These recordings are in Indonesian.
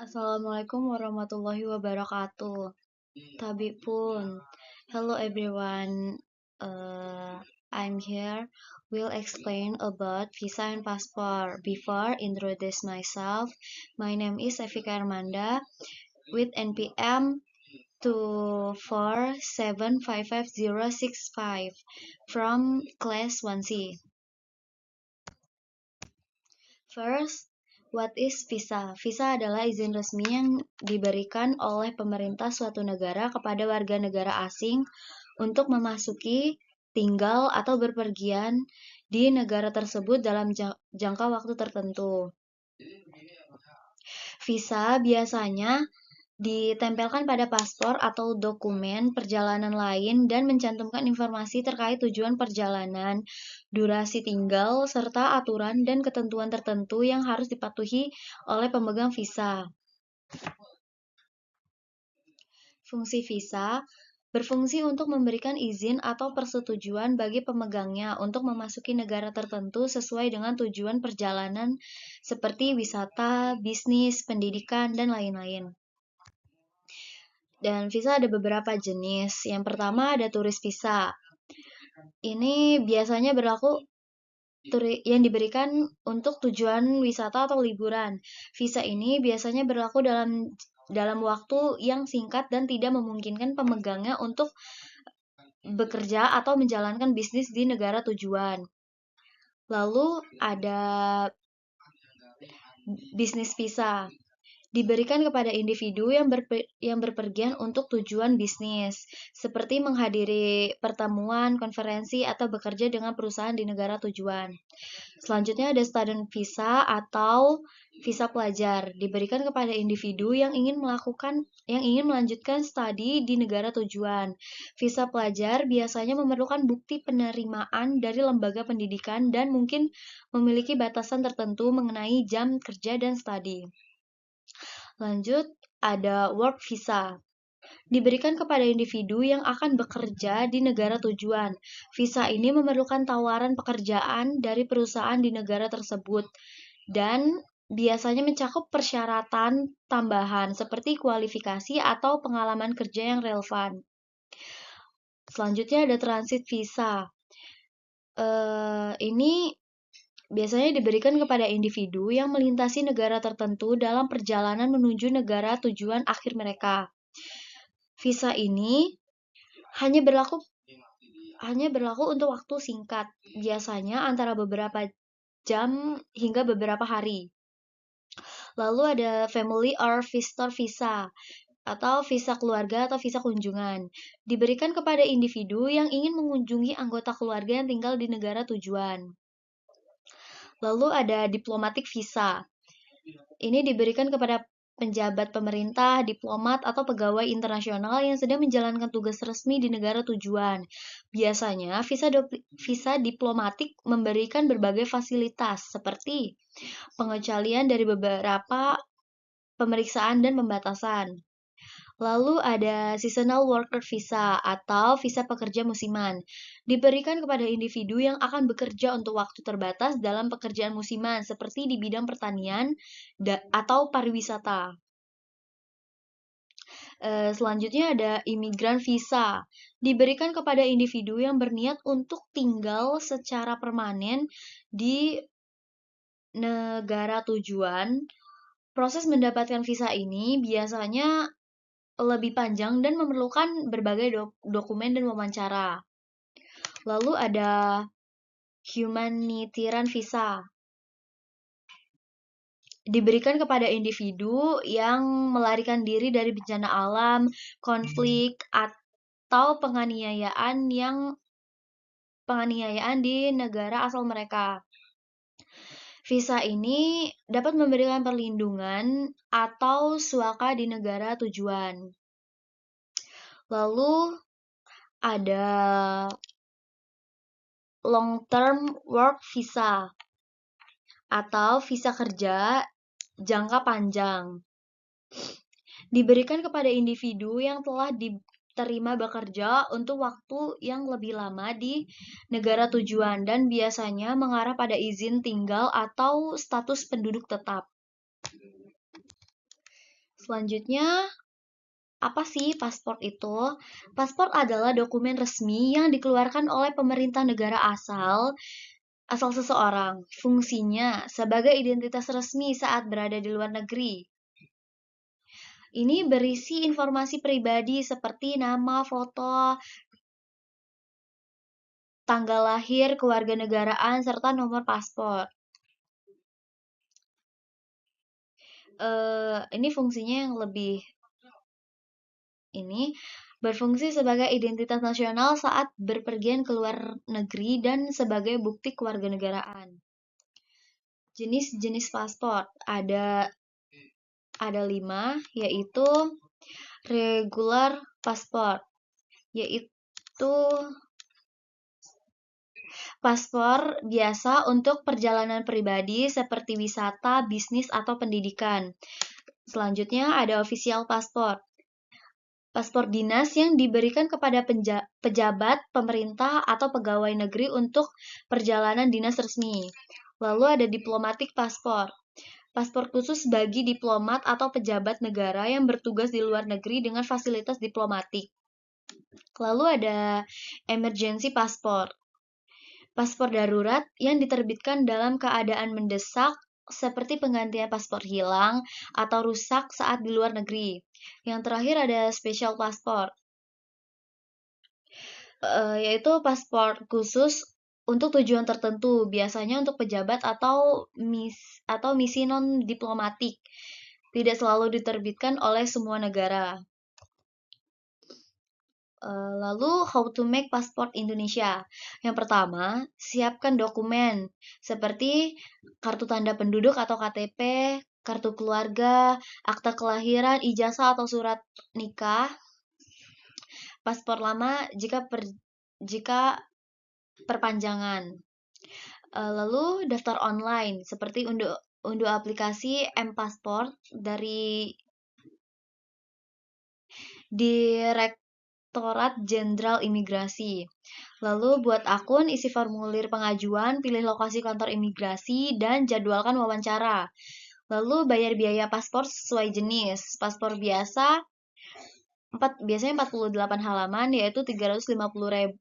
Assalamualaikum warahmatullahi wabarakatuh. Tabi pun. Hello everyone. I'm here. Will explain about visa and passport. Before introduce myself, my name is Evika Armanda with NPM 2475505 from class 1C. First, what is visa? Visa adalah izin resmi yang diberikan oleh pemerintah suatu negara kepada warga negara asing untuk memasuki, tinggal, atau berpergian di negara tersebut dalam jangka waktu tertentu. Visa biasanya ditempelkan pada paspor atau dokumen perjalanan lain dan mencantumkan informasi terkait tujuan perjalanan, durasi tinggal, serta aturan dan ketentuan tertentu yang harus dipatuhi oleh pemegang visa. Fungsi visa berfungsi untuk memberikan izin atau persetujuan bagi pemegangnya untuk memasuki negara tertentu sesuai dengan tujuan perjalanan seperti wisata, bisnis, pendidikan, dan lain-lain. Dan visa ada beberapa jenis. Yang pertama ada turis visa. Ini biasanya berlaku yang diberikan untuk tujuan wisata atau liburan. Visa ini biasanya berlaku dalam waktu yang singkat dan tidak memungkinkan pemegangnya untuk bekerja atau menjalankan bisnis di negara tujuan. Lalu ada bisnis visa. Diberikan kepada individu yang berpergian untuk tujuan bisnis, seperti menghadiri pertemuan, konferensi, atau bekerja dengan perusahaan di negara tujuan. Selanjutnya ada student visa atau visa pelajar, diberikan kepada individu yang ingin melanjutkan studi di negara tujuan. Visa pelajar biasanya memerlukan bukti penerimaan dari lembaga pendidikan dan mungkin memiliki batasan tertentu mengenai jam kerja dan studi. Lanjut, ada work visa. Diberikan kepada individu yang akan bekerja di negara tujuan. Visa ini memerlukan tawaran pekerjaan dari perusahaan di negara tersebut dan biasanya mencakup persyaratan tambahan seperti kualifikasi atau pengalaman kerja yang relevan. Selanjutnya ada transit visa. Ini biasanya diberikan kepada individu yang melintasi negara tertentu dalam perjalanan menuju negara tujuan akhir mereka. Visa ini hanya berlaku untuk waktu singkat, biasanya antara beberapa jam hingga beberapa hari. Lalu ada family or visitor visa atau visa keluarga atau visa kunjungan. Diberikan kepada individu yang ingin mengunjungi anggota keluarga yang tinggal di negara tujuan. Lalu ada diplomatic visa. Ini diberikan kepada penjabat pemerintah, diplomat, atau pegawai internasional yang sedang menjalankan tugas resmi di negara tujuan. Biasanya, visa diplomatik memberikan berbagai fasilitas seperti pengecualian dari beberapa pemeriksaan dan pembatasan. Lalu ada seasonal worker visa atau visa pekerja musiman. Diberikan kepada individu yang akan bekerja untuk waktu terbatas dalam pekerjaan musiman seperti di bidang pertanian atau pariwisata. Selanjutnya ada imigran visa. Diberikan kepada individu yang berniat untuk tinggal secara permanen di negara tujuan. Proses mendapatkan visa ini biasanya lebih panjang dan memerlukan berbagai dokumen dan wawancara. Lalu ada humanitarian visa. Diberikan kepada individu yang melarikan diri dari bencana alam, konflik, atau penganiayaan di negara asal mereka. Visa ini dapat memberikan perlindungan atau suaka di negara tujuan. Lalu ada long term work visa atau visa kerja jangka panjang. Diberikan kepada individu yang telah diterima bekerja untuk waktu yang lebih lama di negara tujuan dan biasanya mengarah pada izin tinggal atau status penduduk tetap. Selanjutnya, apa sih paspor itu? Paspor adalah dokumen resmi yang dikeluarkan oleh pemerintah negara asal seseorang. Fungsinya sebagai identitas resmi saat berada di luar negeri. Ini berisi informasi pribadi seperti nama, foto, tanggal lahir, kewarganegaraan, serta nomor paspor. Ini fungsinya yang lebih ini berfungsi sebagai identitas nasional saat berpergian ke luar negeri dan sebagai bukti kewarganegaraan. Jenis-jenis paspor ada 5, yaitu regular paspor, yaitu paspor biasa untuk perjalanan pribadi seperti wisata, bisnis, atau pendidikan. Selanjutnya ada official paspor. Paspor dinas yang diberikan kepada pejabat, pemerintah, atau pegawai negeri untuk perjalanan dinas resmi. Lalu ada diplomatic paspor. Paspor khusus bagi diplomat atau pejabat negara yang bertugas di luar negeri dengan fasilitas diplomatik. Lalu ada emergency paspor. Paspor darurat yang diterbitkan dalam keadaan mendesak seperti penggantian paspor hilang atau rusak saat di luar negeri. Yang terakhir ada special paspor, yaitu paspor khusus untuk tujuan tertentu, biasanya untuk pejabat atau misi non diplomatik. Tidak selalu diterbitkan oleh semua negara. Lalu, how to make pasport Indonesia. Yang pertama, siapkan dokumen seperti kartu tanda penduduk atau KTP, kartu keluarga, akta kelahiran, ijazah atau surat nikah, paspor lama jika perpanjangan. Lalu, daftar online seperti unduh aplikasi M-Passport dari Direktorat Jenderal Imigrasi. Lalu buat akun, isi formulir pengajuan, pilih lokasi kantor imigrasi, dan jadwalkan wawancara. Lalu bayar biaya paspor sesuai jenis. Paspor biasanya 48 halaman, yaitu 350.000.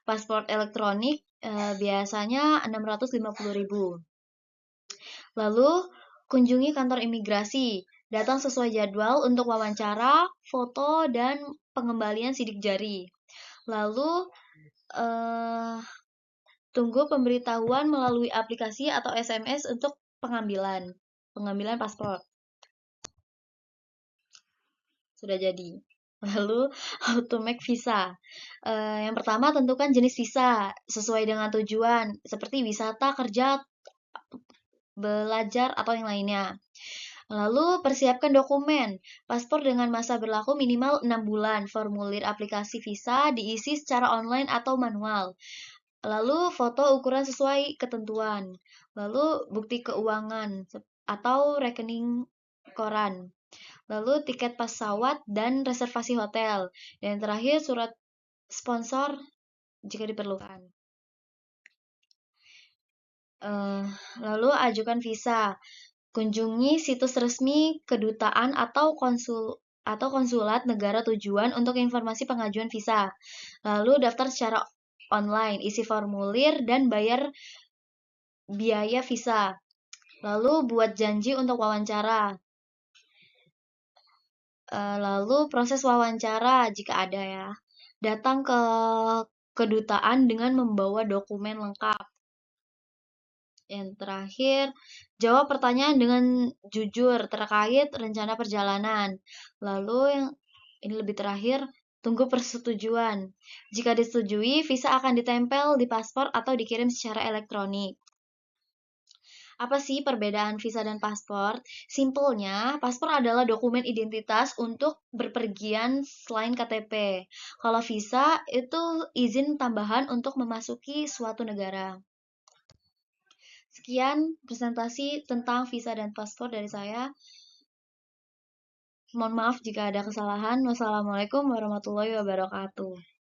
Paspor elektronik biasanya 650.000. Lalu kunjungi kantor imigrasi. Datang sesuai jadwal untuk wawancara, foto, dan pengembalian sidik jari. Lalu tunggu pemberitahuan melalui aplikasi atau SMS untuk pengambilan paspor. Sudah jadi. Lalu how to make visa. Yang pertama, tentukan jenis visa sesuai dengan tujuan, seperti wisata, kerja, belajar, atau yang lainnya. Lalu persiapkan dokumen. Paspor dengan masa berlaku minimal 6 bulan. Formulir aplikasi visa diisi secara online atau manual. Lalu foto ukuran sesuai ketentuan. Lalu bukti keuangan atau rekening koran. Lalu tiket pesawat dan reservasi hotel. Dan yang terakhir surat sponsor jika diperlukan. Lalu ajukan visa. Kunjungi situs resmi kedutaan atau konsulat negara tujuan untuk informasi pengajuan visa. Lalu daftar secara online, isi formulir dan bayar biaya visa. Lalu buat janji untuk wawancara. Lalu proses wawancara jika ada ya. Datang ke kedutaan dengan membawa dokumen lengkap. Yang terakhir, jawab pertanyaan dengan jujur terkait rencana perjalanan. Lalu yang ini lebih terakhir, tunggu persetujuan. Jika disetujui, visa akan ditempel di paspor atau dikirim secara elektronik. Apa sih perbedaan visa dan paspor? Simpelnya, paspor adalah dokumen identitas untuk berpergian selain KTP. Kalau visa itu izin tambahan untuk memasuki suatu negara. Sekian presentasi tentang visa dan paspor dari saya. Mohon maaf jika ada kesalahan. Wassalamualaikum warahmatullahi wabarakatuh.